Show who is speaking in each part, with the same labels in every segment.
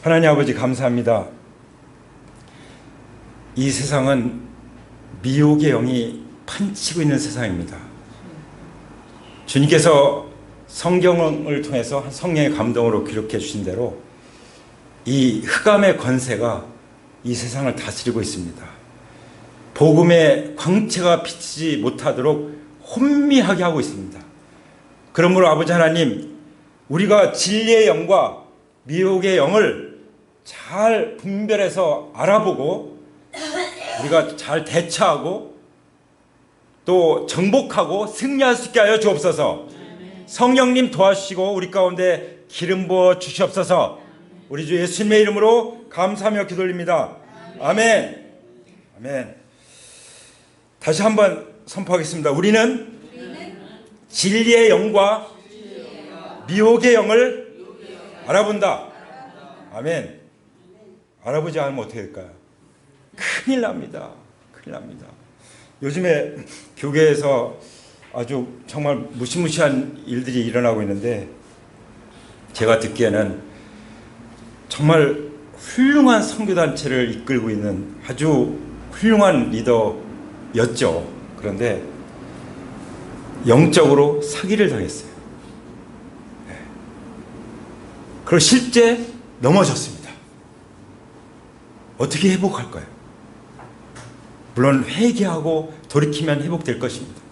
Speaker 1: 하나님 아버지 감사합니다. 이 세상은 미혹의 영이 판치고 있는 세상입니다. 주님께서 성경을 통해서 성령의 감동으로 기록해 주신 대로 이 흑암의 권세가 이 세상을 다스리고 있습니다. 복음의 광채가 비치지 못하도록 혼미하게 하고 있습니다. 그러므로 아버지 하나님, 우리가 진리의 영과 미혹의 영을 잘 분별해서 알아보고 우리가 잘 대처하고 또 정복하고 승리할 수 있게 하여 주옵소서. 성령님 도와주시고 우리 가운데 기름 부어 주시옵소서. 우리 주 예수님의 이름으로 감사하며 기도드립니다. 아멘. 아멘. 다시 한번 선포하겠습니다. 우리는 진리의 영과 미혹의 영을 알아본다. 아멘. 알아보지 않으면 어떻게 될까요? 큰일 납니다. 큰일 납니다. 요즘에 교계에서 아주 정말 무시무시한 일들이 일어나고 있는데, 제가 듣기에는 정말 훌륭한 선교단체를 이끌고 있는 아주 훌륭한 리더였죠. 그런데 영적으로 사기를 당했어요. 그리고 실제 넘어졌습니다. 어떻게 회복할까요? 물론 회개하고 돌이키면 회복될 것입니다.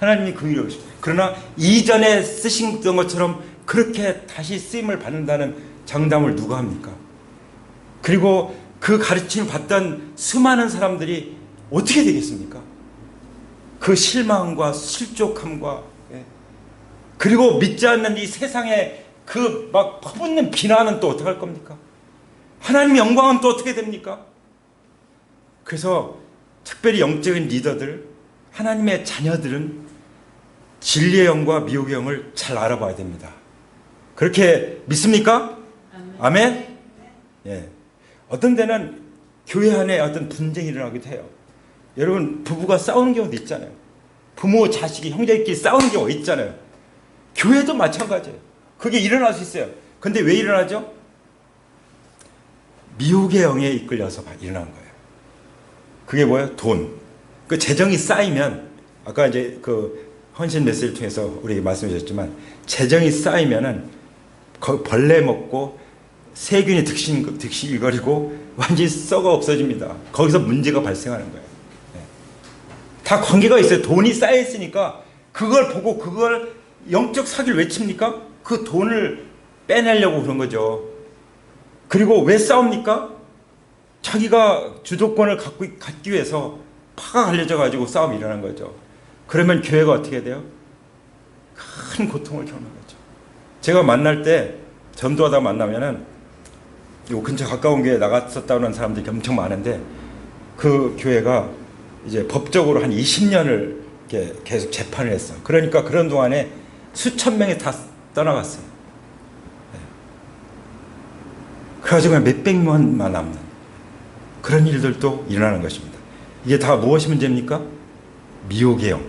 Speaker 1: 하나님이 그 일을 하십니다. 그러나 이전에 쓰신 것처럼 그렇게 다시 쓰임을 받는다는 장담을 누가 합니까? 그리고 그 가르침을 받던 수많은 사람들이 어떻게 되겠습니까? 그 실망과 실족함과 그리고 믿지 않는 이 세상에 그 막 퍼붓는 비난은 또 어떻게 할 겁니까? 하나님의 영광은 또 어떻게 됩니까? 그래서 특별히 영적인 리더들, 하나님의 자녀들은 진리의 영과 미혹의 영을 잘 알아봐야 됩니다. 그렇게 믿습니까? 아멘? 예. 어떤 데는 교회 안에 어떤 분쟁이 일어나기도 해요. 여러분, 부부가 싸우는 경우도 있잖아요. 부모, 자식이, 형제끼리 싸우는 경우가 있잖아요. 교회도 마찬가지예요. 그게 일어날 수 있어요. 근데 왜 일어나죠? 미혹의 영에 이끌려서 일어난 거예요. 그게 뭐예요? 돈. 그 재정이 쌓이면, 아까 이제 그 헌신 메시지를 통해서 우리에게 말씀해 주셨지만, 재정이 쌓이면은 벌레 먹고 세균이 득실거리고 완전히 썩어 없어집니다. 거기서 문제가 발생하는 거예요. 다 관계가 있어요. 돈이 쌓여 있으니까 그걸 보고 그걸 영적 사기를 왜 칩니까? 그 돈을 빼내려고 그런 거죠. 그리고 왜 싸웁니까? 자기가 주도권을 갖기 위해서 파가 갈려져 가지고 싸움이 일어난 거죠. 그러면 교회가 어떻게 돼요? 큰 고통을 겪는 거죠. 제가 만날 때, 전도하다 만나면은 요 근처 가까운 교회에 나갔었다는 사람들이 엄청 많은데, 그 교회가 이제 법적으로 한 20년을 이렇게 계속 재판을 했어. 그러니까 그런 동안에 수천 명이 다 떠나갔어요. 그래가지고 몇백만만 남는 그런 일들도 일어나는 것입니다. 이게 다 무엇이 문제입니까? 미혹의 영.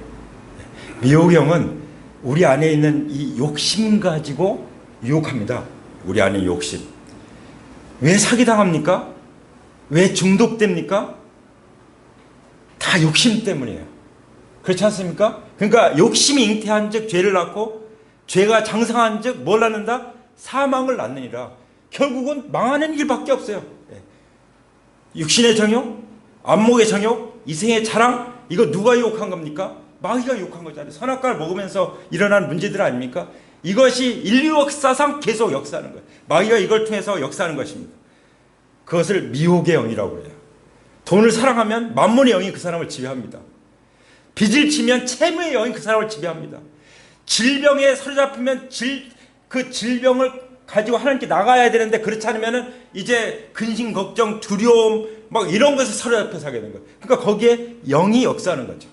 Speaker 1: 미혹의 영은 우리 안에 있는 이 욕심 가지고 유혹합니다. 우리 안에 욕심. 왜 사기당합니까? 왜 중독됩니까? 다 욕심 때문이에요. 그렇지 않습니까? 그러니까 욕심이 잉태한 즉 죄를 낳고, 죄가 장성한 즉 뭘 낳는다? 사망을 낳느니라. 결국은 망하는 일밖에 없어요. 육신의 정욕, 안목의 정욕, 이생의 자랑, 이거 누가 유혹한 겁니까? 마귀가 유혹한 거잖아요. 선악과를 먹으면서 일어난 문제들 아닙니까? 이것이 인류 역사상 계속 역사하는 거예요. 마귀가 이걸 통해서 역사하는 것입니다. 그것을 미혹의 영이라고 해요. 돈을 사랑하면 만몬의 영이 그 사람을 지배합니다. 빚을 지면 채무의 영이 그 사람을 지배합니다. 질병에 사로잡히면 그 질병을 가지고 하나님께 나가야 되는데, 그렇지 않으면 이제 근심, 걱정, 두려움 막 이런 것에 사로잡혀 사게 되는 거예요. 그러니까 거기에 영이 역사하는 거죠.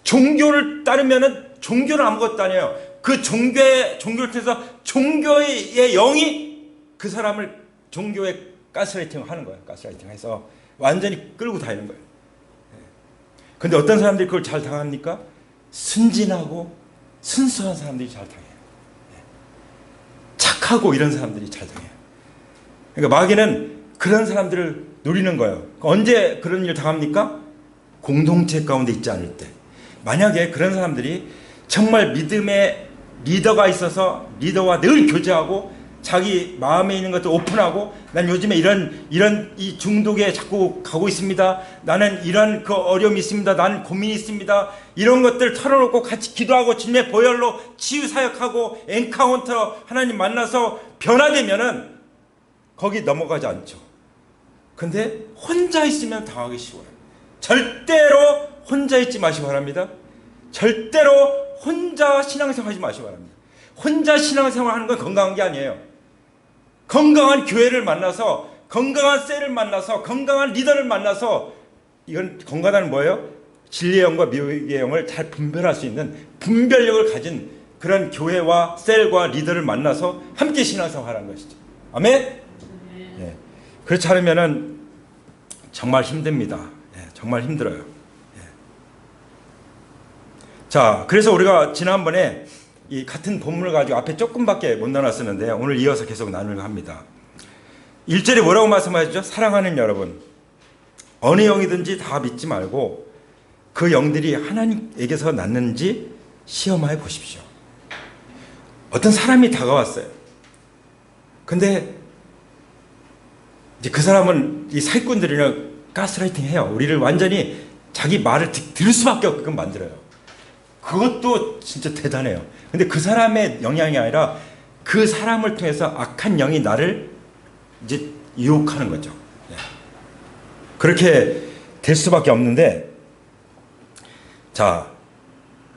Speaker 1: 종교를 따르면은 종교는 아무것도 아니에요. 그 종교를 통해서 종교의 영이 그 사람을 종교에 가스라이팅을 하는 거예요. 가스라이팅 해서 완전히 끌고 다니는 거예요. 근데 어떤 사람들이 그걸 잘 당합니까? 순진하고 순수한 사람들이 잘 당해요. 착하고 이런 사람들이 잘 당해요. 그러니까 마귀는 그런 사람들을 노리는 거예요. 언제 그런 일 당합니까? 공동체 가운데 있지 않을 때. 만약에 그런 사람들이 정말 믿음의 리더가 있어서 리더와 늘 교제하고 자기 마음에 있는 것들 오픈하고, 난 요즘에 이런 이 중독에 자꾸 가고 있습니다. 나는 이런 그 어려움이 있습니다. 나는 고민이 있습니다. 이런 것들 털어놓고 같이 기도하고 주님의 보혈로 치유 사역하고 엔카운터 하나님 만나서 변화되면은 거기 넘어가지 않죠. 근데 혼자 있으면 당하기 쉬워요. 절대로 혼자 있지 마시기 바랍니다. 절대로 혼자 신앙생활 하지 마시기 바랍니다. 혼자 신앙생활 하는 건 건강한 게 아니에요. 건강한 교회를 만나서, 건강한 셀을 만나서, 건강한 리더를 만나서, 이건 건강하다는 뭐예요? 진리의 영과 미혹의 영을 잘 분별할 수 있는 분별력을 가진 그런 교회와 셀과 리더를 만나서 함께 신앙생활 하는 것이죠. 아멘? 네. 그렇지 않으면은 정말 힘듭니다. 네, 정말 힘들어요. 네. 자, 그래서 우리가 지난번에 이 같은 본문을 가지고 앞에 조금밖에 못 나눴었는데 오늘 이어서 계속 나누려고 합니다. 1절에 뭐라고 말씀하셨죠? 사랑하는 여러분, 어느 영이든지 다 믿지 말고 그 영들이 하나님에게서 났는지 시험하여 보십시오. 어떤 사람이 다가왔어요. 근데 이제 그 사람은 이 사기꾼들이랑 가스라이팅 해요. 우리를 완전히 자기 말을 들을 수밖에 없게끔 만들어요. 그것도 진짜 대단해요. 근데 그 사람의 영향이 아니라 그 사람을 통해서 악한 영이 나를 이제 유혹하는 거죠. 그렇게 될 수밖에 없는데, 자,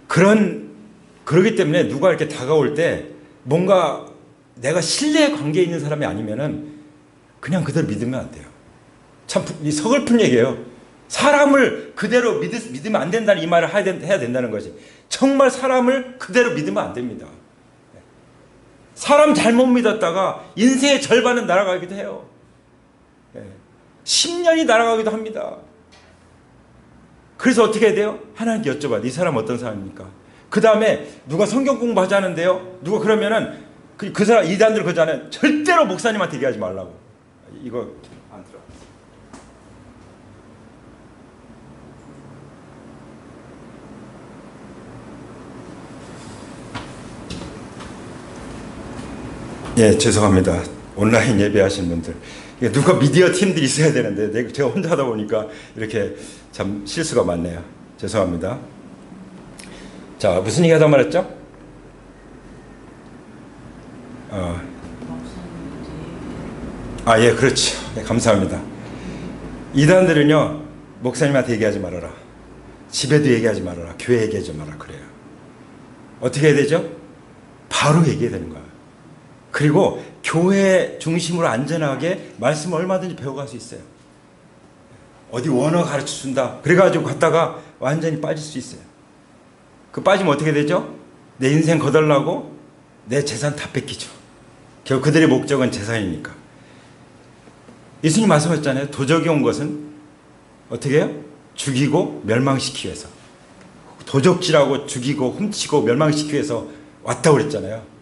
Speaker 1: 그러기 때문에 누가 이렇게 다가올 때 뭔가 내가 신뢰 관계에 있는 사람이 아니면은 그냥 그대로 믿으면 안 돼요. 참 서글픈 얘기예요. 사람을 그대로 믿으면 안 된다는 이 말을 해야 된다는 것이. 정말 사람을 그대로 믿으면 안 됩니다. 사람 잘못 믿었다가 인생의 절반은 날아가기도 해요. 10년이 날아가기도 합니다. 그래서 어떻게 해야 돼요? 하나님께 여쭤봐요. 이 사람 어떤 사람입니까? 그 다음에 누가 성경 공부하자는데요. 누가 그러면은 그 사람 이단들 그러잖아요. 절대로 목사님한테 얘기하지 말라고. 이거 안 들어. 예, 죄송합니다. 온라인 예배하신 분들. 누가 미디어 팀들이 있어야 되는데 제가 혼자 하다 보니까 이렇게 참 실수가 많네요. 죄송합니다. 자, 무슨 얘기 하다 말했죠? 예, 그렇죠. 네, 감사합니다. 이단들은요, 목사님한테 얘기하지 말아라. 집에도 얘기하지 말아라. 교회 얘기하지 말아라. 그래요. 어떻게 해야 되죠? 바로 얘기해야 되는 거예요. 그리고 교회 중심으로 안전하게 말씀을 얼마든지 배워갈 수 있어요. 어디 원어 가르쳐준다. 그래가지고 갔다가 완전히 빠질 수 있어요. 그 빠지면 어떻게 되죠? 내 인생 거덜나고 내 재산 다 뺏기죠. 결국 그들의 목적은 재산이니까. 예수님 말씀하셨잖아요. 도적이 온 것은 어떻게 해요? 죽이고 멸망시키기 위해서. 도적질하고 죽이고 훔치고 멸망시키기 위해서 왔다고 그랬잖아요.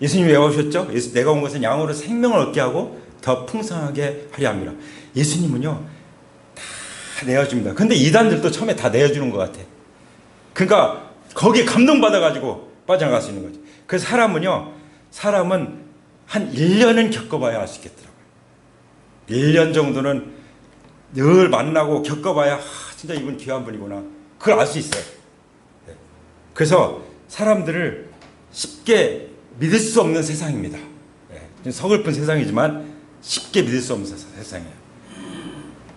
Speaker 1: 예수님이 왜 오셨죠? 내가 온 것은 양으로 생명을 얻게 하고 더 풍성하게 하려 합니다. 예수님은요, 다 내어줍니다. 근데 이단들도 처음에 다 내어주는 것 같아. 그러니까 거기에 감동받아가지고 빠져나갈 수 있는 거지. 그래서 사람은 한 1년은 겪어봐야 알 수 있겠더라고요. 1년 정도는 늘 만나고 겪어봐야 진짜 이분 귀한 분이구나. 그걸 알 수 있어요. 그래서 사람들을 쉽게 믿을 수 없는 세상입니다. 서글픈 세상이지만 쉽게 믿을 수 없는 세상이에요.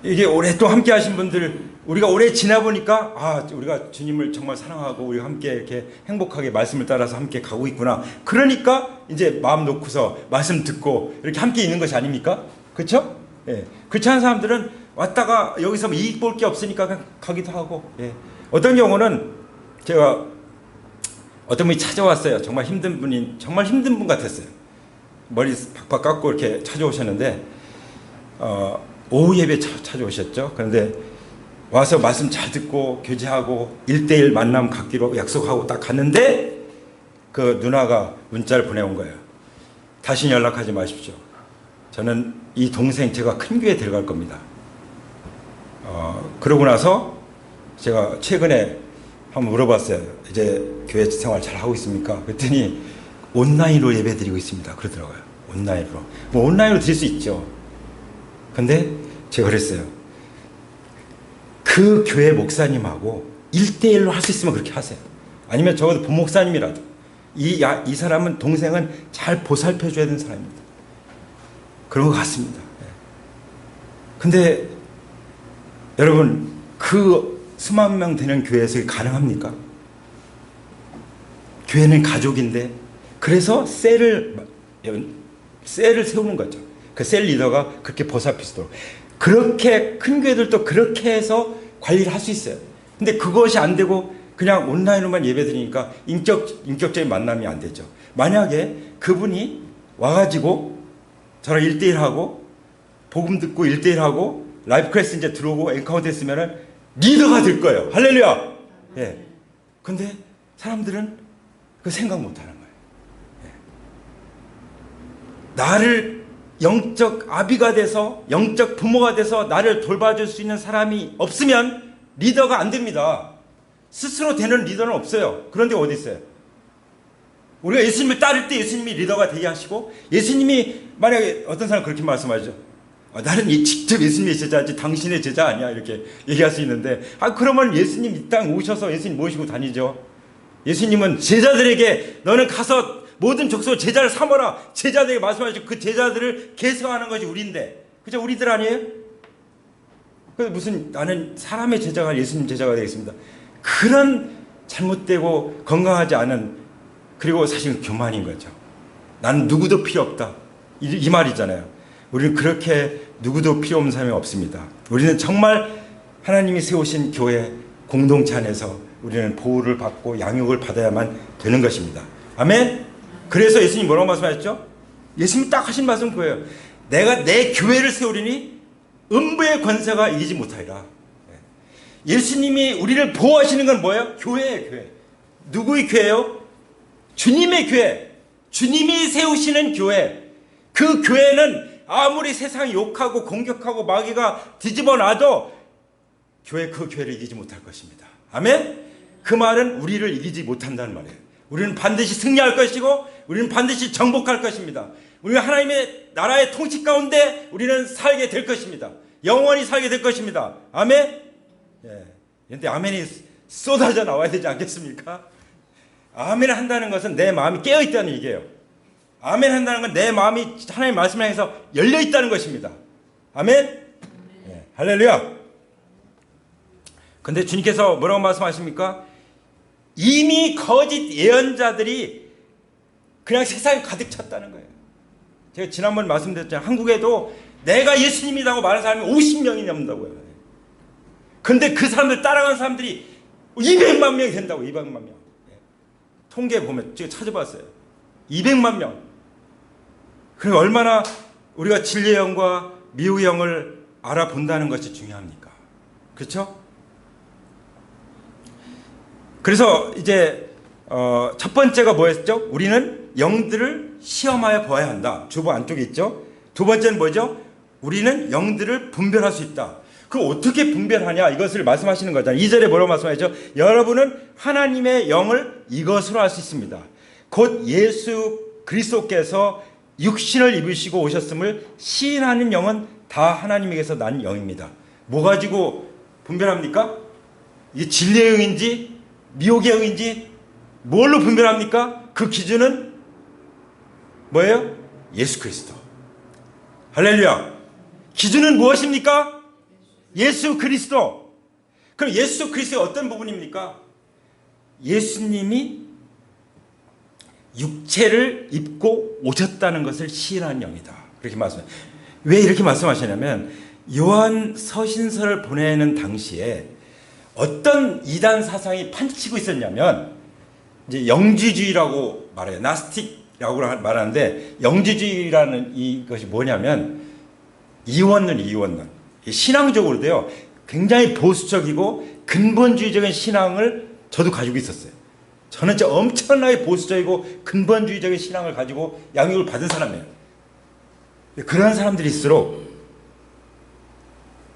Speaker 1: 이게 오래 또 함께 하신 분들, 우리가 오래 지나보니까 우리가 주님을 정말 사랑하고 우리가 함께 이렇게 행복하게 말씀을 따라서 함께 가고 있구나. 그러니까 이제 마음 놓고서 말씀 듣고 이렇게 함께 있는 것이 아닙니까? 그렇죠? 예. 그렇지 않은 사람들은 왔다가 여기서 이익 볼 게 없으니까 그냥 가기도 하고. 예. 어떤 경우는 제가 어떤 분이 찾아왔어요. 정말 힘든 분 같았어요. 머리 박박 깎고 이렇게 찾아오셨는데 오후 예배 찾아오셨죠. 그런데 와서 말씀 잘 듣고 교제하고 1대1 만남 갖기로 약속하고 딱 갔는데 그 누나가 문자를 보내온 거예요. 다시 연락하지 마십시오. 저는 이 동생 제가 큰 교회 데려갈 겁니다. 그러고 나서 제가 최근에 한번 물어봤어요. 이제 교회 생활 잘 하고 있습니까? 그랬더니 온라인으로 예배 드리고 있습니다. 그러더라고요. 온라인으로. 뭐 온라인으로 드릴 수 있죠. 근데 제가 그랬어요. 그 교회 목사님하고 1대1로 할 수 있으면 그렇게 하세요. 아니면 적어도 부목사님이라도 이 사람은 동생은 잘 보살펴 줘야 되는 사람입니다. 그런 것 같습니다. 근데 여러분 그 수만 명 되는 교회에서 가능합니까? 교회는 가족인데 그래서 셀을 세우는 거죠. 그 셀 리더가 그렇게 보살피도록. 그렇게 큰 교회들도 그렇게 해서 관리를 할 수 있어요. 근데 그것이 안 되고 그냥 온라인으로만 예배드리니까 인격적인 만남이 안 되죠. 만약에 그분이 와가지고 저랑 1대1하고 복음 듣고 1대1하고 라이프 클래스 이제 들어오고 엔카운트 했으면은 리더가 될 거예요. 할렐루야. 예. 근데 사람들은 그 생각 못 하는 거예요. 예. 나를 영적 아비가 돼서 영적 부모가 돼서 나를 돌봐줄 수 있는 사람이 없으면 리더가 안 됩니다. 스스로 되는 리더는 없어요. 그런데 어디 있어요? 우리가 예수님을 따를 때 예수님이 리더가 되게 하시고 예수님이 만약에 어떤 사람 그렇게 말씀하죠. 나는 직접 예수님의 제자지 당신의 제자 아니야 이렇게 얘기할 수 있는데 그러면 예수님 이 땅 오셔서 예수님 모시고 다니죠. 예수님은 제자들에게 너는 가서 모든 족속 제자를 삼아라 제자들에게 말씀하시고 그 제자들을 계승하는 것이 우리인데 그죠? 우리들 아니에요? 그래서 무슨 나는 사람의 제자가 예수님 제자가 되겠습니다. 그런 잘못되고 건강하지 않은 그리고 사실 교만인 거죠. 나는 누구도 필요 없다 이 말이잖아요. 우리는 그렇게 누구도 필요 없는 사람이 없습니다. 우리는 정말 하나님이 세우신 교회 공동체 안에서 우리는 보호를 받고 양육을 받아야만 되는 것입니다. 아멘? 그래서 예수님이 뭐라고 말씀하셨죠? 예수님이 딱 하신 말씀 그거예요. 내가 내 교회를 세우리니 음부의 권세가 이기지 못하리라. 예수님이 우리를 보호하시는 건 뭐예요? 교회예요. 교회. 누구의 교회요? 주님의 교회. 주님이 세우시는 교회. 그 교회는 아무리 세상이 욕하고 공격하고 마귀가 뒤집어 놔도 그 교회를 이기지 못할 것입니다. 아멘? 그 말은 우리를 이기지 못한다는 말이에요. 우리는 반드시 승리할 것이고 우리는 반드시 정복할 것입니다. 우리는 하나님의 나라의 통치 가운데 우리는 살게 될 것입니다. 영원히 살게 될 것입니다. 아멘? 예. 근데 아멘이 쏟아져 나와야 되지 않겠습니까? 아멘 한다는 것은 내 마음이 깨어 있다는 얘기예요. 아멘 한다는 건 내 마음이 하나님의 말씀을 향해서 열려 있다는 것입니다. 아멘? 예. 할렐루야. 근데 주님께서 뭐라고 말씀하십니까? 이미 거짓 예언자들이 그냥 세상에 가득 찼다는 거예요. 제가 지난번 말씀드렸잖아요. 한국에도 내가 예수님이라고 말하는 사람이 50명이 넘는다고요. 근데 그 사람들 따라가는 사람들이 200만 명이 된다고. 200만 명. 통계 보면 제가 찾아봤어요. 200만 명. 그러니까 얼마나 우리가 진리의 영과 미혹의 영을 알아본다는 것이 중요합니까? 그렇죠? 그래서 이제 첫 번째가 뭐였죠? 우리는 영들을 시험하여 보아야 한다. 주보 안쪽에 있죠. 두 번째는 뭐죠? 우리는 영들을 분별할 수 있다. 그럼 어떻게 분별하냐? 이것을 말씀하시는 거잖아요. 2절에 뭐라고 말씀하죠? 여러분은 하나님의 영을 이것으로 알 수 있습니다. 곧 예수 그리스도께서 육신을 입으시고 오셨음을 시인하는 영은 다 하나님에게서 난 영입니다. 뭐 가지고 분별합니까? 이게 진리의 영인지 미혹의 영인지 뭘로 분별합니까? 그 기준은 뭐예요? 예수 그리스도. 할렐루야. 기준은 무엇입니까? 예수 그리스도. 그럼 예수 그리스도의 어떤 부분입니까? 예수님이 육체를 입고 오셨다는 것을 시인하는 영이다. 그렇게 말씀해요. 왜 이렇게 말씀하시냐면 요한 서신서를 보내는 당시에 어떤 이단 사상이 판치고 있었냐면 이제 영지주의라고 말해요. 나스틱이라고 말하는데 영지주의라는 이것이 뭐냐면 이원론. 신앙적으로도요. 굉장히 보수적이고 근본주의적인 신앙을 저도 가지고 있었어요. 저는 진짜 엄청나게 보수적이고 근본주의적인 신앙을 가지고 양육을 받은 사람이에요. 그런 사람들일수록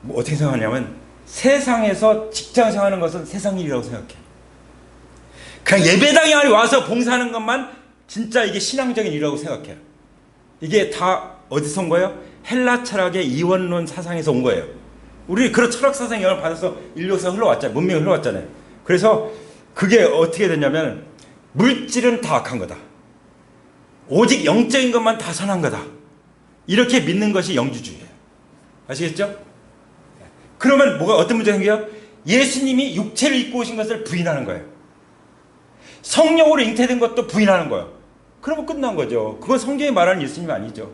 Speaker 1: 뭐 어떻게 생각하냐면 세상에서 직장 생활하는 것은 세상 일이라고 생각해. 그냥 예배당에 와서 봉사하는 것만 진짜 이게 신앙적인 일이라고 생각해요. 이게 다 어디서 온 거예요? 헬라 철학의 이원론 사상에서 온 거예요. 우리 그런 철학 사상 영향을 받아서 인류에서 흘러왔잖아요. 문명이 흘러왔잖아요. 그래서 그게 어떻게 됐냐면 물질은 다 악한 거다. 오직 영적인 것만 다 선한 거다. 이렇게 믿는 것이 영주주의예요. 아시겠죠? 그러면 뭐가 어떤 문제가 생겨요? 예수님이 육체를 입고 오신 것을 부인하는 거예요. 성령으로 잉태된 것도 부인하는 거예요. 그러면 끝난 거죠. 그건 성경이 말하는 예수님이 아니죠.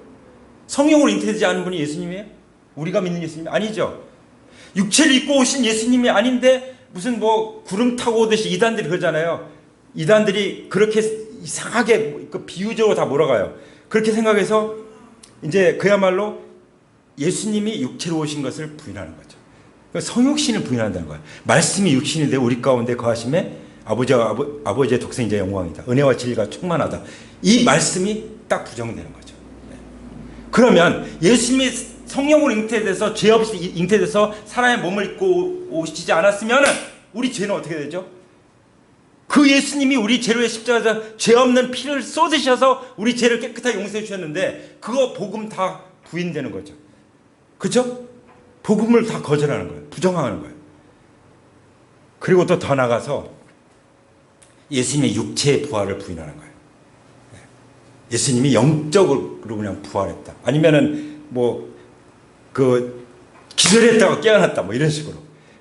Speaker 1: 성령으로 잉태되지 않은 분이 예수님이에요? 우리가 믿는 예수님이 아니죠. 육체를 입고 오신 예수님이 아닌데 무슨 뭐 구름 타고 오듯이 이단들이 그러잖아요. 이단들이 그렇게 이상하게 그 비유적으로 다 몰아가요. 그렇게 생각해서 이제 그야말로 예수님이 육체로 오신 것을 부인하는 거죠. 성육신을 부인한다는 거예요. 말씀이 육신이 되어 우리 가운데 거하심에 아버지의 독생자의 영광이다. 은혜와 진리가 충만하다. 이 말씀이 딱 부정되는 거죠. 그러면 예수님이 성령으로 잉태돼서 죄 없이 잉태돼서 사람의 몸을 입고 오시지 않았으면 우리 죄는 어떻게 되죠? 그 예수님이 우리 죄로 의 십자가에서 죄 없는 피를 쏟으셔서 우리 죄를 깨끗하게 용서해 주셨는데 그거 복음 다 부인되는 거죠. 그렇죠? 복음을 다 거절하는 거예요. 부정하는 거예요. 그리고 또 더 나가서 예수님의 육체의 부활을 부인하는 거예요. 예수님이 영적으로 그냥 부활했다. 아니면은 뭐 그 기절했다가 깨어났다 뭐 이런 식으로.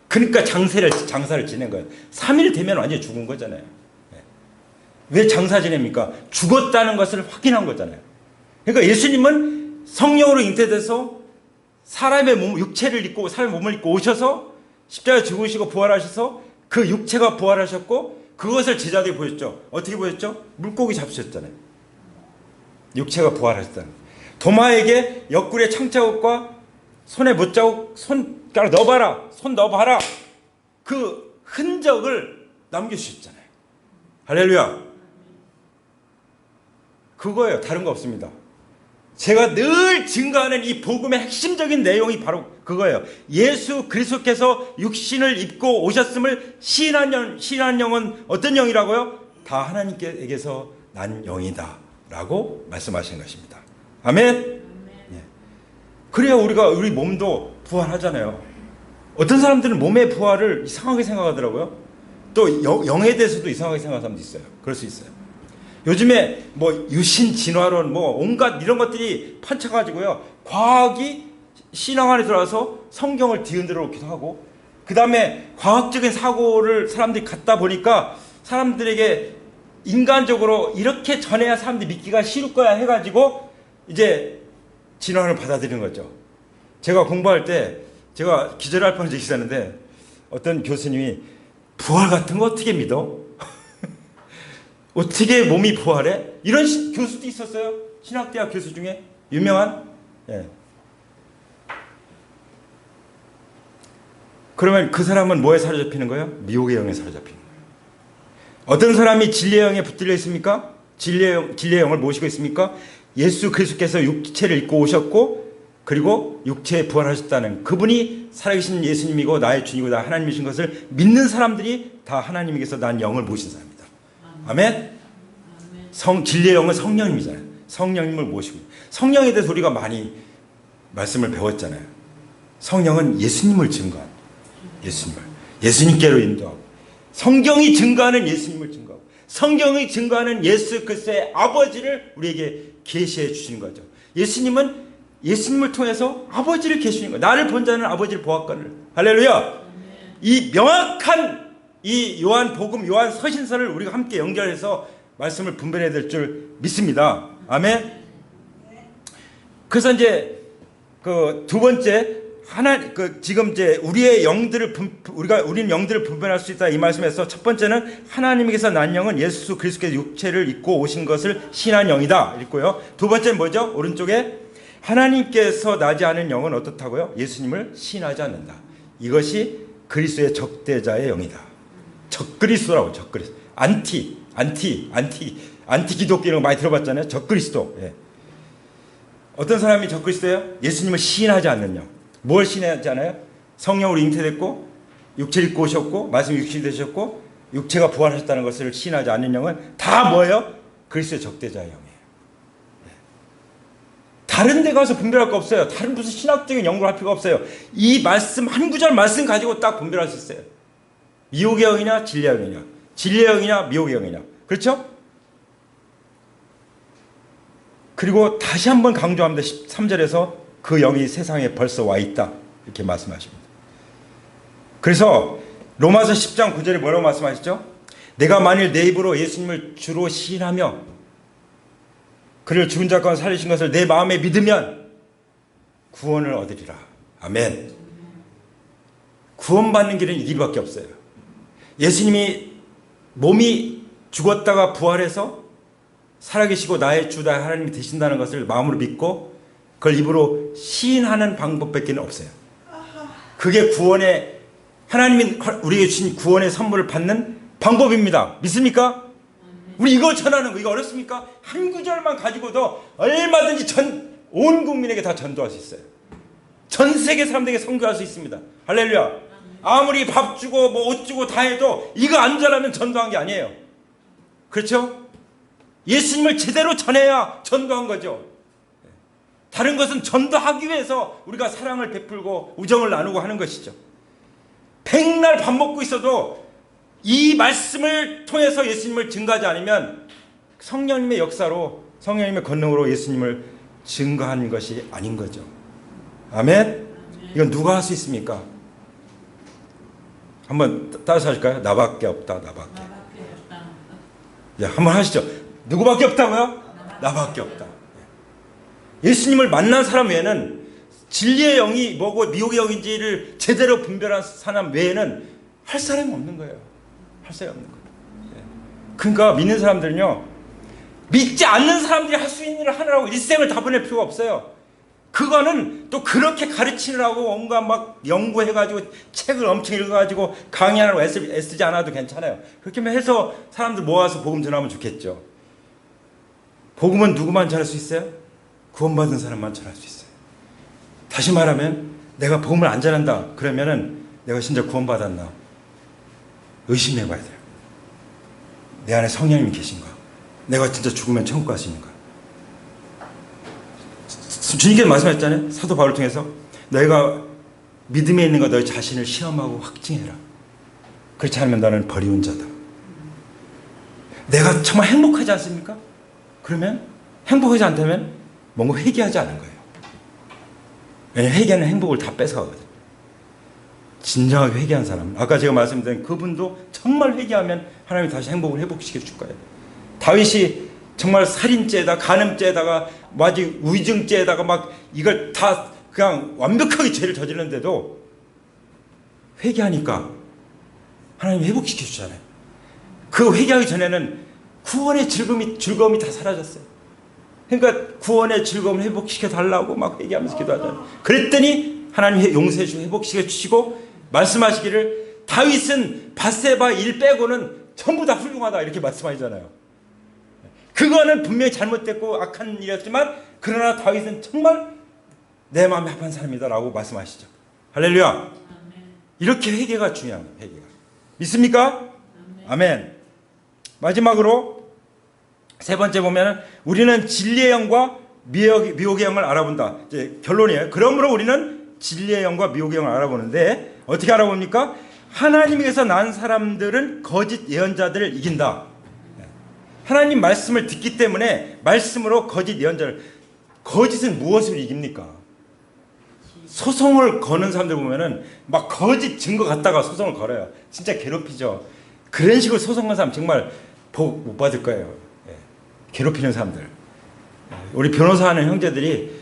Speaker 1: 그러니까 장사를 지낸 거예요. 3일 되면 완전히 죽은 거잖아요. 왜 장사 지냅니까? 죽었다는 것을 확인한 거잖아요. 그러니까 예수님은 성령으로 잉태돼서 사람의 몸, 육체를 입고 사람의 몸을 입고 오셔서 십자가에 죽으시고 부활하셔서 그 육체가 부활하셨고 그것을 제자들이 보였죠. 어떻게 보였죠? 물고기 잡으셨잖아요. 육체가 부활하셨다는. 도마에게 옆구리에 창자국과 손에 못자국, 손가락 넣어봐라, 손 넣어봐라. 그 흔적을 남겨주셨잖아요. 할렐루야. 그거예요. 다른 거 없습니다. 제가 늘 증거하는 이 복음의 핵심적인 내용이 바로 그거예요. 예수 그리스도께서 육신을 입고 오셨음을 시인한 영은 어떤 영이라고요? 다 하나님께서 난 영이다 라고 말씀하신 것입니다. 아멘. 그래야 우리 몸도 부활하잖아요. 어떤 사람들은 몸의 부활을 이상하게 생각하더라고요. 또 영에 대해서도 이상하게 생각하는 사람도 있어요. 그럴 수 있어요. 요즘에 뭐 유신 진화론 뭐 온갖 이런 것들이 판쳐가지고요. 과학이 신앙 안에 들어와서 성경을 뒤흔들어 놓기도 하고 그 다음에 과학적인 사고를 사람들이 갖다 보니까 사람들에게 인간적으로 이렇게 전해야 사람들이 믿기가 쉬울 거야 해가지고 이제 진화를 받아들이는 거죠. 제가 공부할 때 제가 기절할 뻔한 적이 있었는데 어떤 교수님이 부활 같은 거 어떻게 믿어? 어떻게 몸이 부활해? 이런 교수도 있었어요. 신학대학 교수 중에 유명한. 예. 그러면 그 사람은 뭐에 사로잡히는 거예요? 미혹의 영에 사로잡히는 거예요. 어떤 사람이 진리의 영에 붙들려 있습니까? 진리의 영을 모시고 있습니까? 예수 그리스도께서 육체를 입고 오셨고 그리고 육체에 부활하셨다는 그분이 살아계신 예수님이고 나의 주님이고 나 하나님이신 것을 믿는 사람들이 다 하나님께서 난 영을 모신 사람입니다. 아멘. 진리의 영은 성령님이잖아요. 성령님을 모시고 성령에 대해서 우리가 많이 말씀을 배웠잖아요. 성령은 예수님을 증거하는 예수님께로 인도하고 성경이 증거하는 예수님을 증거하고 성경이 증거하는 예수 그리스도의 아버지를 우리에게 계시해 주시는 거죠. 예수님은 예수님을 통해서 아버지를 계시는 거예요. 나를 본 자는 아버지를 보았거늘. 할렐루야. 이 명확한 이 요한복음 요한 서신서를 우리가 함께 연결해서 말씀을 분별해야 될 줄 믿습니다. 아멘. 그래서 이제 그 두 번째 지금 이제 우리는 영들을 분별할 수 있다 이 말씀에서 첫 번째는 하나님께서 난 영은 예수 그리스도께서 육체를 입고 오신 것을 신한 영이다 읽고요. 두 번째는 뭐죠? 오른쪽에 하나님께서 나지 않은 영은 어떻다고요? 예수님을 신하지 않는다. 이것이 그리스도의 적대자의 영이다. 적그리스도라고. 적그리스도. 안티 기독교 이런 거 많이 들어봤잖아요. 적그리스도. 예. 어떤 사람이 적고 있어요? 예수님을 시인하지 않는 영. 뭘 시인하지 않아요? 성령으로 잉태됐고 육체를 입고 오셨고 말씀이 육신이 되셨고 육체가 부활하셨다는 것을 시인하지 않는 영은 다 뭐예요? 그리스도의 적대자의 영이에요. 다른 데 가서 분별할 거 없어요. 다른 무슨 신학적인 연구를 할 필요가 없어요. 이 말씀 한 구절 말씀 가지고 딱 분별할 수 있어요. 미혹의 영이냐 진리의 영이냐, 진리의 영이냐 미혹의 영이냐. 그렇죠? 그리고 다시 한번 강조합니다. 13절에서 그 영이 세상에 벌써 와 있다 이렇게 말씀하십니다. 그래서 로마서 10장 9절에 뭐라고 말씀하시죠? 내가 만일 내 입으로 예수님을 주로 시인하며 그를 죽은 자 가운데 살리신 것을 내 마음에 믿으면 구원을 얻으리라. 아멘. 구원받는 길은 이 길밖에 없어요. 예수님이 몸이 죽었다가 부활해서 살아계시고 나의 주 나의 하나님이 되신다는 것을 마음으로 믿고 그걸 입으로 시인하는 방법밖에 없어요. 그게 구원의 하나님이 우리에게 주신 구원의 선물을 받는 방법입니다. 믿습니까? 우리 이거 전하는 거 이거 어렵습니까? 한 구절만 가지고도 얼마든지 온 국민에게 다 전도할 수 있어요. 전 세계 사람들에게 선교할 수 있습니다. 할렐루야. 아무리 밥 주고 뭐 옷 주고 다 해도 이거 안 전하면 전도한 게 아니에요. 그렇죠? 예수님을 제대로 전해야 전도한 거죠. 다른 것은 전도하기 위해서 우리가 사랑을 베풀고 우정을 나누고 하는 것이죠. 백날 밥 먹고 있어도 이 말씀을 통해서 예수님을 증거하지 않으면 성령님의 역사로 성령님의 권능으로 예수님을 증거하는 것이 아닌 거죠. 아멘? 이건 누가 할 수 있습니까? 한번 따라서 하실까요? 나밖에 없다. 나밖에. 야, 한번 하시죠. 누구밖에 없다고요? 나밖에 없다. 예수님을 만난 사람 외에는 진리의 영이 뭐고 미혹의 영인지를 제대로 분별한 사람 외에는 할 사람이 없는 거예요. 할 사람이 없는 거예요. 그러니까 믿는 사람들은요, 믿지 않는 사람들이 할 수 있는 일을 하느라고 일생을 다 보낼 필요가 없어요. 그거는 또 그렇게 가르치느라고 온갖 막 연구해가지고 책을 엄청 읽어가지고 강의하느라고 애쓰지 않아도 괜찮아요. 그렇게 해서 사람들 모아서 복음 전하면 좋겠죠. 복음은 누구만 전할 수 있어요? 구원받은 사람만 전할 수 있어요. 다시 말하면 내가 복음을 안 전한다 그러면은 내가 진짜 구원받았나 의심해 봐야 돼요. 내 안에 성령님이 계신가? 내가 진짜 죽으면 천국 갈 수 있는가? 주님께서 말씀하셨잖아요. 사도 바울을 통해서 너희가 믿음에 있는 것 너희 자신을 시험하고 확증해라. 그렇지 않으면 너는 버리운 자다. 내가 정말 행복하지 않습니까? 그러면 행복하지 않다면 뭔가 회개하지 않은 거예요. 왜냐하면 회개는 행복을 다 뺏어가거든요. 진정하게 회개한 사람, 아까 제가 말씀드린 그분도 정말 회개하면 하나님이 다시 행복을 회복시켜 줄 거예요. 다윗이 정말 살인죄에다 간음죄에다가 마치 위증죄에다가 막 이걸 다 그냥 완벽하게 죄를 저질렀는데도 회개하니까 하나님이 회복시켜 주잖아요. 그 회개하기 전에는 구원의 즐거움이 다 사라졌어요. 그러니까 구원의 즐거움을 회복시켜 달라고 막 회개하면서 기도하잖아요. 그랬더니 하나님이 용서해 주시고 회복시켜 주시고 말씀하시기를 다윗은 밧세바 일 빼고는 전부 다 훌륭하다 이렇게 말씀하시잖아요. 그거는 분명히 잘못됐고 악한 일이었지만 그러나 다윗은 정말 내 마음에 합한 사람이다라고 말씀하시죠. 할렐루야. 이렇게 회개가 중요한 거예요. 회개가. 믿습니까? 아멘. 마지막으로 세 번째 보면은 우리는 진리의 영과 미혹의 영을 알아본다. 이제 결론이에요. 그러므로 우리는 진리의 영과 미혹의 영을 알아보는데 어떻게 알아봅니까? 하나님에게서 난 사람들은 거짓 예언자들을 이긴다. 하나님 말씀을 듣기 때문에 말씀으로 거짓 예언자를, 거짓은 무엇을 이깁니까? 소송을 거는 사람들 보면은 막 거짓 증거 갖다가 소송을 걸어요. 진짜 괴롭히죠. 그런 식으로 소송 거는 사람 정말 복 못 받을 거예요. 괴롭히는 사람들. 우리 변호사 하는 형제들이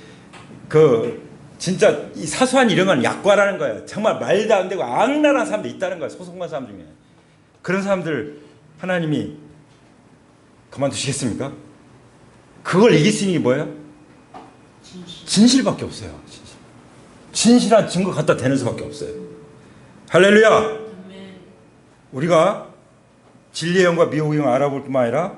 Speaker 1: 그 진짜 이 사소한 이런 건 약과라는 거예요. 정말 말도 안 되고 악랄한 사람도 있다는 거예요. 소송 거는 사람 중에. 그런 사람들 하나님이 그만두시겠습니까? 그걸 이길 수 있는 게 뭐예요? 진실밖에 없어요. 진실한 증거 갖다 대는 수밖에 없어요. 할렐루야. 우리가 진리의 영과 미혹의 영을 알아볼 뿐만 아니라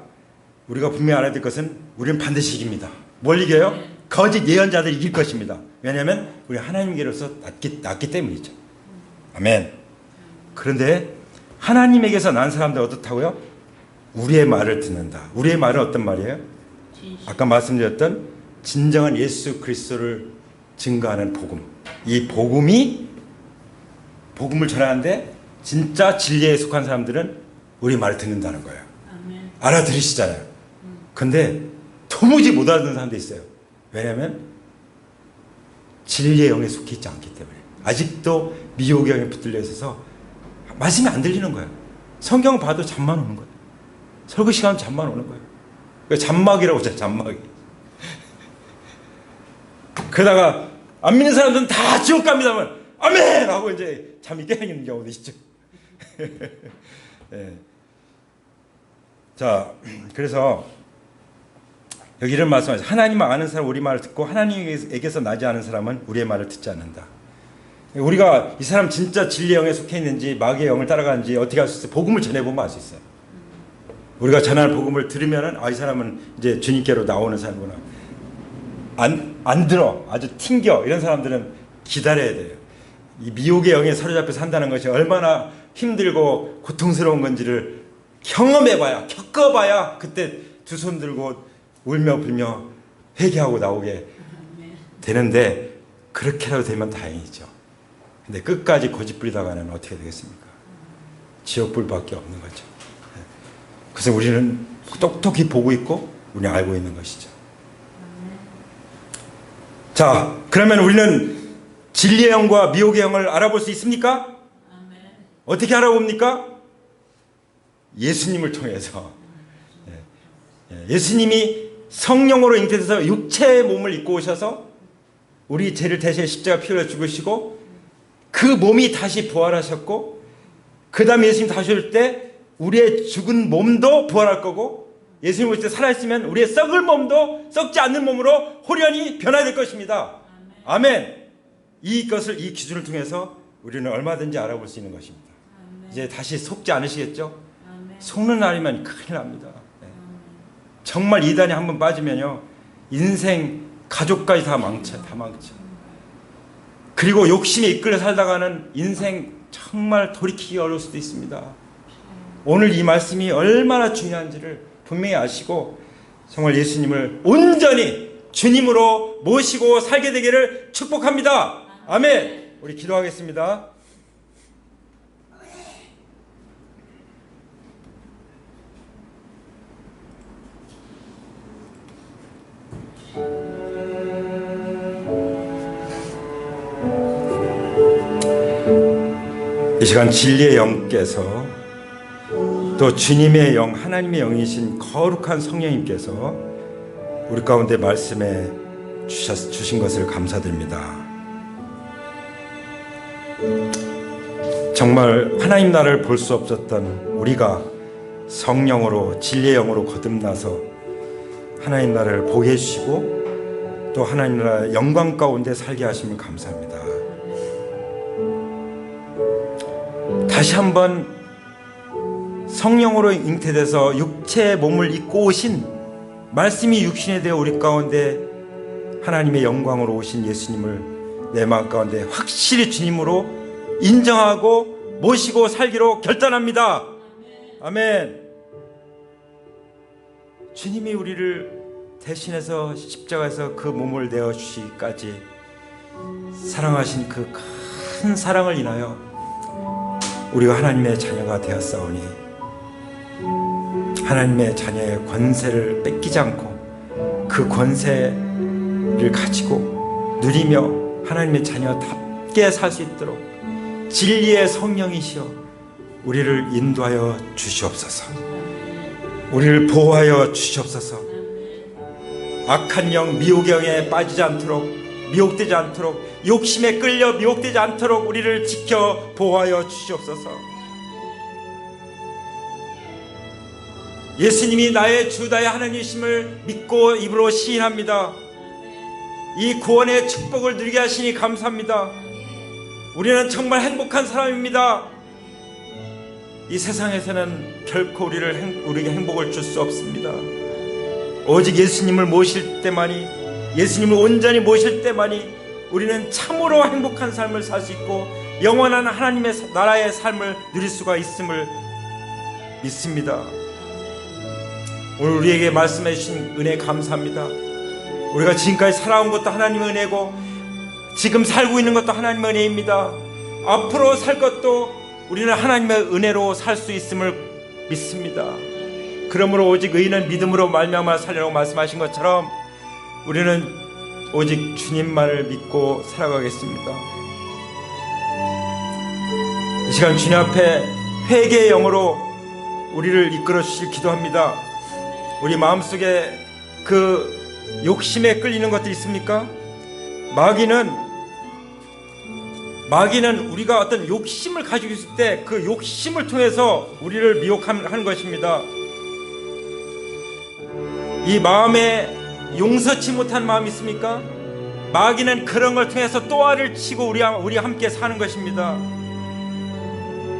Speaker 1: 우리가 분명히 알아야 될 것은 우리는 반드시 이깁니다. 뭘 이겨요? 거짓 예언자들이 이길 것입니다. 왜냐하면 우리 하나님께로서 났기 때문이죠. 아멘. 그런데 하나님에게서 난 사람들 어떻다고요? 우리의 말을 듣는다. 우리의 말은 어떤 말이에요? 아까 말씀드렸던 진정한 예수 그리스도를 증거하는 복음. 이 복음을 전하는데 진짜 진리에 속한 사람들은 우리 말을 듣는다는 거예요. 알아들으시잖아요. 근데 도무지 못 알아듣는 사람도 있어요. 왜냐하면 진리의 영에 속해 있지 않기 때문에 아직도 미혹의 영에 붙들려 있어서 말씀이 안 들리는 거예요. 성경 봐도 잠만 오는 거예요. 설교 시간 잠만 오는 거예요. 잠막이라고 하죠. 잠막이. 그러다가 안 믿는 사람들은 다 지옥 갑니다만 아멘 하고 이제 잠이 깨는 경우도 있죠. 네. 자, 그래서 여기 이런 말씀하죠. 하나님을 아는 사람 우리 말을 듣고 하나님에게서 나지 않은 사람은 우리의 말을 듣지 않는다. 우리가 이 사람 진짜 진리의 영에 속해 있는지 마귀의 영을 따라가는지 어떻게 알 수 있어요? 복음을 전해보면 알 수 있어요. 우리가 전하는 복음을 들으면은 이 사람은 이제 주님께로 나오는 사람이구나. 안 들어, 아주 튕겨 이런 사람들은 기다려야 돼요. 이 미혹의 영에 사로잡혀 산다는 것이 얼마나 힘들고 고통스러운 건지를 경험해봐야, 겪어봐야 그때 두 손 들고 울며 불며 회개하고 나오게 되는데 그렇게라도 되면 다행이죠. 근데 끝까지 고집 부리다가는 어떻게 되겠습니까? 지옥불밖에 없는 거죠. 그래서 우리는 똑똑히 보고 있고 우리는 알고 있는 것이죠. 자, 그러면 우리는 진리의 영과 미혹의 영을 알아볼 수 있습니까? 어떻게 알아봅니까? 예수님을 통해서. 예수님이 성령으로 잉태돼서 육체의 몸을 입고 오셔서 우리 죄를 대신해 십자가 피 흘려 죽으시고 그 몸이 다시 부활하셨고 그 다음에 예수님 다시 올 때 우리의 죽은 몸도 부활할 거고 예수님 올 때 살아있으면 우리의 썩을 몸도 썩지 않는 몸으로 호련히 변화될 것입니다. 아멘. 이 기준을 통해서 우리는 얼마든지 알아볼 수 있는 것입니다. 이제 다시 속지 않으시겠죠? 속는 날이면 큰일 납니다. 정말 이단에 한번 빠지면요 인생 가족까지 다 망쳐. 그리고 욕심에 이끌려 살다가는 인생 정말 돌이키기 어려울 수도 있습니다. 오늘 이 말씀이 얼마나 중요한지를 분명히 아시고 정말 예수님을 온전히 주님으로 모시고 살게 되기를 축복합니다. 아멘. 우리 기도하겠습니다. 이 시간 진리의 영께서 또 주님의 영, 하나님의 영이신 거룩한 성령님께서 우리 가운데 말씀해 주신 것을 감사드립니다. 정말 하나님 나라를 볼 수 없었던 우리가 성령으로 진리의 영으로 거듭나서 하나님 나라를 보게 해주시고 또 하나님 나라의 영광 가운데 살게 하시면 감사합니다. 다시 한번 성령으로 잉태돼서 육체의 몸을 입고 오신 말씀이 육신이 되어 우리 가운데 하나님의 영광으로 오신 예수님을 내 마음 가운데 확실히 주님으로 인정하고 모시고 살기로 결단합니다. 아멘. 주님이 우리를 대신해서 십자가에서 그 몸을 내어주시기까지 사랑하신 그 큰 사랑을 인하여 우리가 하나님의 자녀가 되었사오니 하나님의 자녀의 권세를 뺏기지 않고 그 권세를 가지고 누리며 하나님의 자녀답게 살 수 있도록 진리의 성령이시여 우리를 인도하여 주시옵소서. 우리를 보호하여 주시옵소서. 악한 영, 미혹의 영에 빠지지 않도록, 미혹되지 않도록, 욕심에 끌려 미혹되지 않도록 우리를 지켜 보호하여 주시옵소서. 예수님이 나의 주 나의 하나님이심을 믿고 입으로 시인합니다. 이 구원의 축복을 누리게 하시니 감사합니다. 우리는 정말 행복한 사람입니다. 이 세상에서는 결코 우리에게 행복을 줄 수 없습니다. 오직 예수님을 모실 때만이 예수님을 온전히 모실 때만이 우리는 참으로 행복한 삶을 살 수 있고 영원한 하나님의 나라의 삶을 누릴 수가 있음을 믿습니다. 오늘 우리에게 말씀해 주신 은혜 감사합니다. 우리가 지금까지 살아온 것도 하나님의 은혜고 지금 살고 있는 것도 하나님의 은혜입니다. 앞으로 살 것도 우리는 하나님의 은혜로 살 수 있음을 믿습니다. 그러므로 오직 의인은 믿음으로 말미암아 살리라고 말씀하신 것처럼 우리는 오직 주님만을 믿고 살아가겠습니다. 이 시간 주님 앞에 회개의 영으로 우리를 이끌어 주실 기도합니다. 우리 마음속에 그 욕심에 끌리는 것들이 있습니까? 마귀는 우리가 어떤 욕심을 가지고 있을 때 그 욕심을 통해서 우리를 미혹하는 것입니다. 이 마음에 용서치 못한 마음이 있습니까? 마귀는 그런 걸 통해서 또아를 치고 우리 함께 사는 것입니다.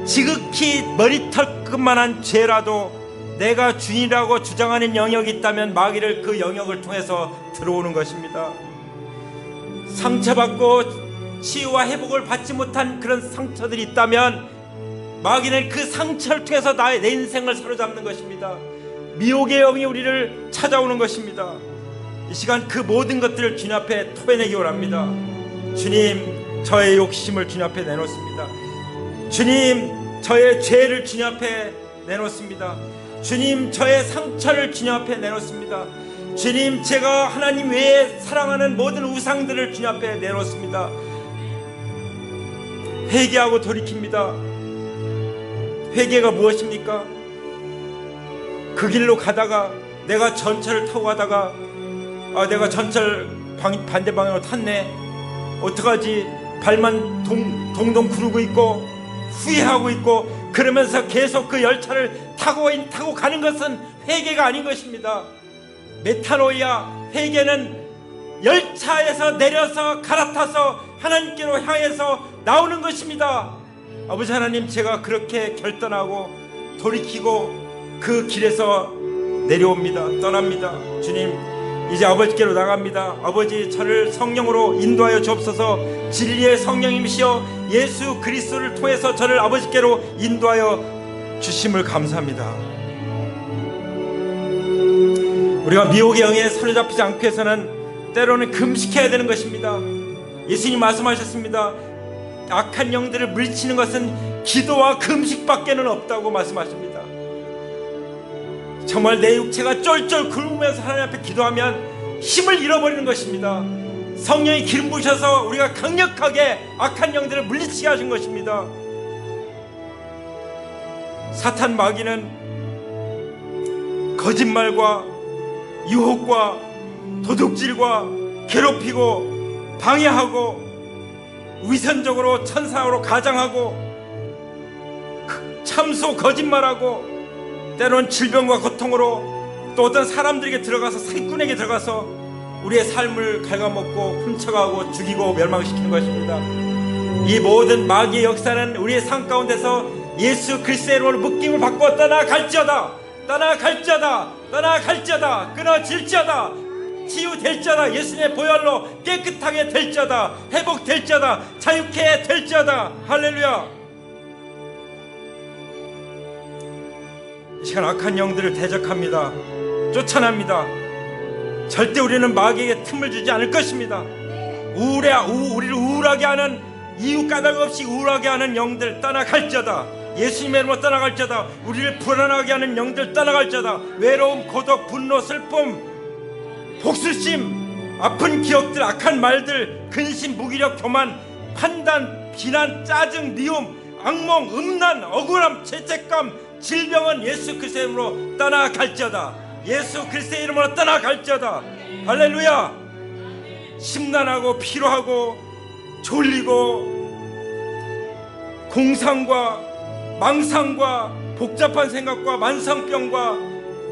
Speaker 1: 지극히 머리털끝만한 죄라도 내가 주인이라고 주장하는 영역이 있다면 마귀를 그 영역을 통해서 들어오는 것입니다. 상처받고 치유와 회복을 받지 못한 그런 상처들이 있다면 마귀는 그 상처를 통해서 내 인생을 사로잡는 것입니다. 미혹의 영이 우리를 찾아오는 것입니다. 이 시간 그 모든 것들을 주님 앞에 토해내기 원합니다. 주님, 저의 욕심을 주님 앞에 내놓습니다. 주님, 저의 죄를 주님 앞에 내놓습니다. 주님, 저의 상처를 주님 앞에 내놓습니다. 주님, 제가 하나님 외에 사랑하는 모든 우상들을 주님 앞에 내놓습니다. 회개하고 돌이킵니다. 회개가 무엇입니까? 그 길로 가다가 내가 전철을 타고 가다가 내가 전철 반대 방향으로 탔네, 어떡하지? 발만 동동 구르고 있고 후회하고 있고 그러면서 계속 그 열차를 타고 가는 것은 회개가 아닌 것입니다. 메타노이아, 회개는 열차에서 내려서 갈아타서 하나님께로 향해서 나오는 것입니다. 아버지 하나님, 제가 그렇게 결단하고 돌이키고 그 길에서 내려옵니다. 떠납니다. 주님, 이제 아버지께로 나갑니다. 아버지, 저를 성령으로 인도하여 주옵소서. 진리의 성령님이시여 예수 그리스도를 통해서 저를 아버지께로 인도하여 주심을 감사합니다. 우리가 미혹의 영에 사로잡히지 않기 위해서는 때로는 금식해야 되는 것입니다. 예수님 말씀하셨습니다. 악한 영들을 물리치는 것은 기도와 금식밖에는 없다고 말씀하십니다. 정말 내 육체가 쫄쫄 굶으면서 하나님 앞에 기도하면 힘을 잃어버리는 것입니다. 성령이 기름 부으셔서 우리가 강력하게 악한 영들을 물리치게 하신 것입니다. 사탄 마귀는 거짓말과 유혹과 도둑질과 괴롭히고 방해하고 위선적으로 천사로 가장하고 참소 거짓말하고 때로는 질병과 고통으로 또 어떤 사람들에게 들어가서 사기꾼에게 들어가서 우리의 삶을 갉아먹고 훔쳐가고 죽이고 멸망시키는 것입니다. 이 모든 마귀의 역사는 우리의 삶 가운데서 예수 그리스도의 이름으로 묶임을 받고 떠나갈지어다, 떠나갈지어다, 떠나갈지어다, 끊어질지어다, 치유될지어다, 예수님의 보혈로 깨끗하게 될지어다, 회복될지어다, 자유케 될지어다. 할렐루야. 이 시간 악한 영들을 대적합니다. 쫓아납니다. 절대 우리는 마귀에게 틈을 주지 않을 것입니다. 우리를 우울하게 하는, 이유 까닭 없이 우울하게 하는 영들 떠나갈지어다. 예수님의 이름으로 떠나갈지어다. 우리를 불안하게 하는 영들 떠나갈지어다. 외로움, 고독, 분노, 슬픔, 복수심, 아픈 기억들, 악한 말들, 근심, 무기력, 교만, 판단, 비난, 짜증, 미움, 악몽, 음란, 억울함, 죄책감, 질병은 예수 그리스도의 이름으로 떠나갈지어다. 예수 그리스도의 이름으로 떠나갈지어다. 할렐루야. 심란하고 피로하고 졸리고 공상과 망상과 복잡한 생각과 만성병과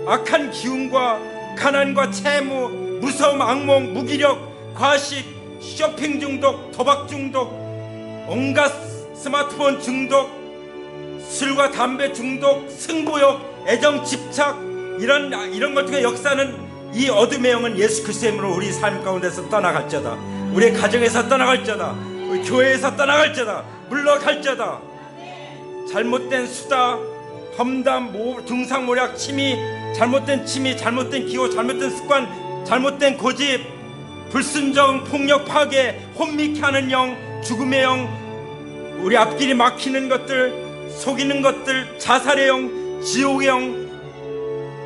Speaker 1: 악한 기운과 가난과 채무, 무서움, 악몽, 무기력, 과식, 쇼핑 중독, 도박 중독, 온갖 스마트폰 중독, 술과 담배 중독, 승부욕, 애정 집착, 이런 것 중에 역사는 이 어둠의 영은 예수 그리스도의 이름으로 우리 삶 가운데서 떠나갈지어다. 우리의 가정에서 떠나갈지어다. 우리 교회에서 떠나갈지어다. 물러갈지어다. 잘못된 수다, 험담, 등상모략, 취미, 잘못된 취미, 잘못된 기호, 잘못된 습관, 잘못된 고집, 불순종, 폭력, 파괴, 혼미케 하는 영, 죽음의 영, 우리 앞길이 막히는 것들, 속이는 것들, 자살의 영, 지옥의 영,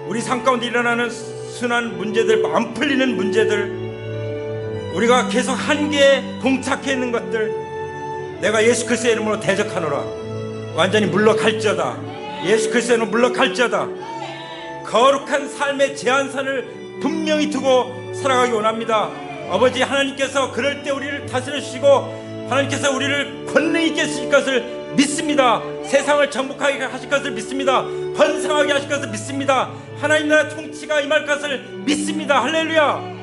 Speaker 1: 우리 삶 가운데 일어나는 순한 문제들, 안 풀리는 문제들, 우리가 계속 한계에 봉착해 있는 것들, 내가 예수 그리스도의 이름으로 대적하노라. 완전히 물러갈지어다. 예수 그리스도의 이름으로 물러갈지어다. 거룩한 삶의 제한선을 분명히 두고 살아가기 원합니다. 아버지 하나님께서 그럴 때 우리를 다스려 주시고 하나님께서 우리를 권능 있게 쓰실 것을 믿습니다. 세상을 정복하게 하실 것을 믿습니다. 번성하게 하실 것을 믿습니다. 하나님 나라 통치가 임할 것을 믿습니다. 할렐루야.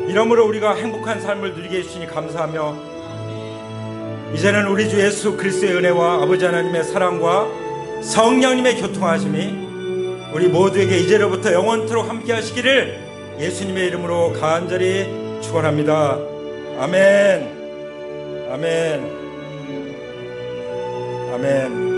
Speaker 1: 이러므로 우리가 행복한 삶을 누리게 해주시니 감사하며, 이제는 우리 주 예수 그리스도의 은혜와 아버지 하나님의 사랑과 성령님의 교통하심이 우리 모두에게 이제로부터 영원토록 함께 하시기를 예수님의 이름으로 간절히 축원합니다. 아멘. 아멘. 아멘.